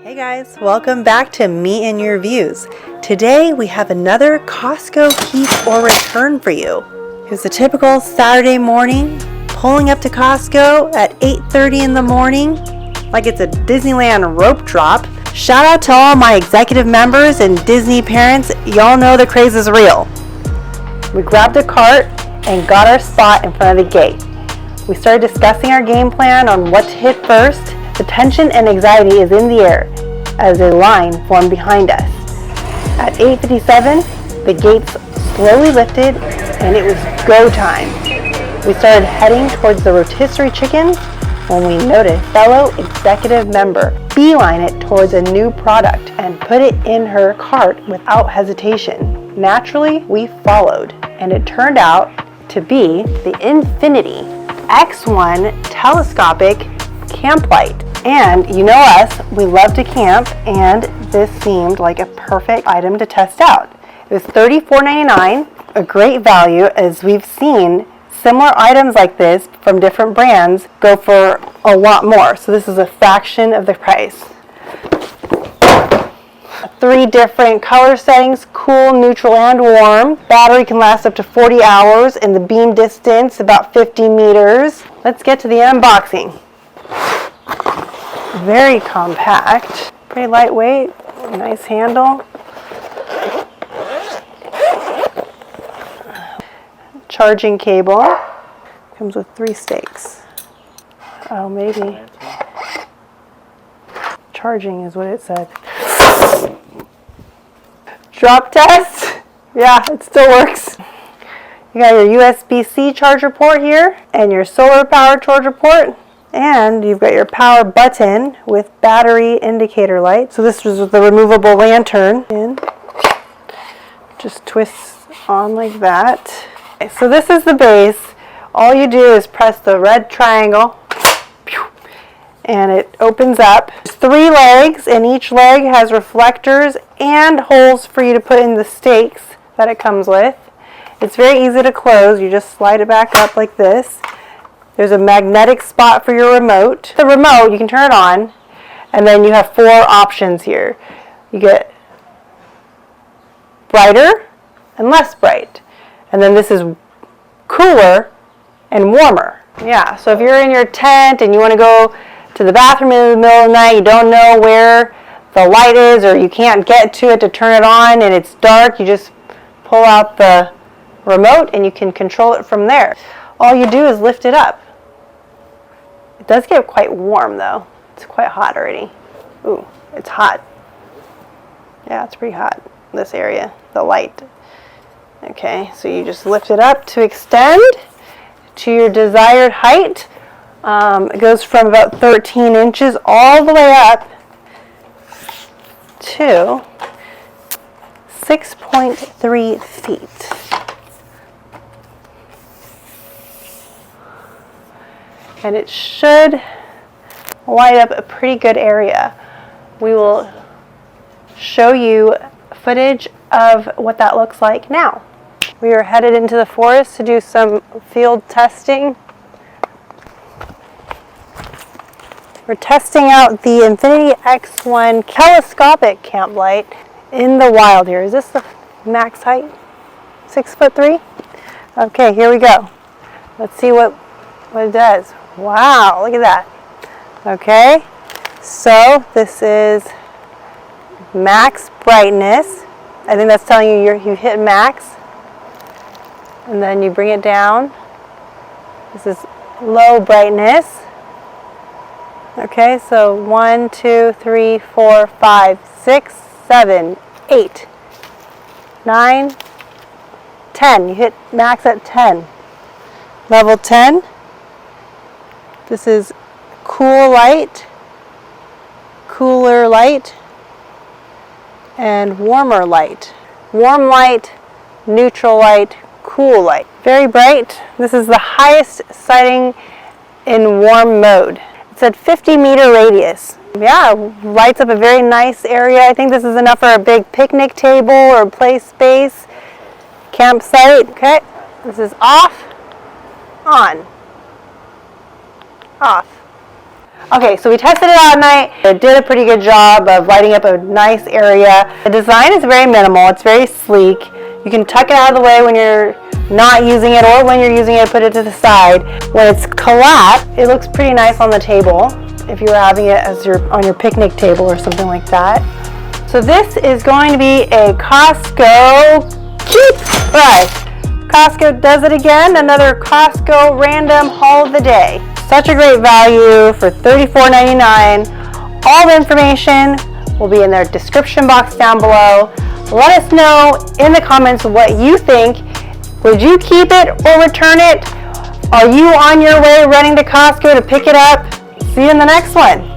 Hey guys, welcome back to Me and Your Views. Today we have another Costco keep or return for you. It was a typical Saturday morning, pulling up to Costco at 8:30 in the morning, like it's a Disneyland rope drop. Shout out to all my executive members and Disney parents, y'all know the craze is real. We grabbed a cart and got our spot in front of the gate. We started discussing our game plan on what to hit first. The tension and anxiety is in the air as a line formed behind us. At 8:57, the gates slowly lifted and it was go time. We started heading towards the rotisserie chickens when we noticed fellow executive member beeline it towards a new product and put it in her cart without hesitation. Naturally, we followed, and it turned out to be the Infinity X1 telescopic camp light. And you know us, we love to camp, and this seemed like a perfect item to test out. It was $34.99, a great value, as we've seen similar items like this from different brands go for a lot more. So this is a fraction of the price. 3 different color settings, cool, neutral, and warm. Battery can last up to 40 hours, and the beam distance about 50 meters. Let's get to the unboxing. Very compact, pretty lightweight, nice handle. Charging cable, comes with 3 stakes. Oh, maybe. Charging is what it said. Drop test, yeah, it still works. You got your USB-C charger port here, and your solar power charger port. And you've got your power button with battery indicator light. So this was the removable lantern. And just twists on like that. Okay, so this is the base. All you do is press the red triangle and it opens up. There's 3 legs, and each leg has reflectors and holes for you to put in the stakes that it comes with. It's very easy to close. You just slide it back up like this. There's a magnetic spot for your remote. The remote, you can turn it on, and then you have 4 options here. You get brighter and less bright. And then this is cooler and warmer. Yeah, so if you're in your tent and you want to go to the bathroom in the middle of the night, you don't know where the light is, or you can't get to it to turn it on and it's dark, you just pull out the remote and you can control it from there. All you do is lift it up. It does get quite warm though. It's quite hot already. Ooh, it's hot. Yeah, it's pretty hot, this area, the light. Okay, so you just lift it up to extend to your desired height. It goes from about 13 inches all the way up to 6.3 feet. And it should light up a pretty good area. We will show you footage of what that looks like now. We are headed into the forest to do some field testing. We're testing out the Infinity X1 telescopic camp light in the wild here. Is this the max height? 6'3"? Okay, here we go. Let's see what it does. Wow, look at that. Okay, so this is max brightness. I think that's telling you you hit max. And then you bring it down. This is low brightness. Okay, so 1, 2, 3, 4, 5, 6, 7, 8, 9, 10. You hit max at 10. Level 10. This is cool light, cooler light, and warmer light. Warm light, neutral light, cool light. Very bright. This is the highest sighting in warm mode. It's at 50-meter radius. Yeah, lights up a very nice area. I think this is enough for a big picnic table or play space, campsite. Okay, this is off, on, off. Okay, so we tested it out at night. It did a pretty good job of lighting up a nice area. The design is very minimal. It's very sleek. You can tuck it out of the way when you're not using it, or when you're using it, put it to the side. When it's collapsed, it looks pretty nice on the table if you were having it as on your picnic table or something like that. So this is going to be a Costco Keep Price. Costco does it again, another Costco random haul of the day. Such a great value for $34.99. All the information will be in their description box down below. Let us know in the comments what you think. Would you keep it or return it? Are you on your way running to Costco to pick it up? See you in the next one.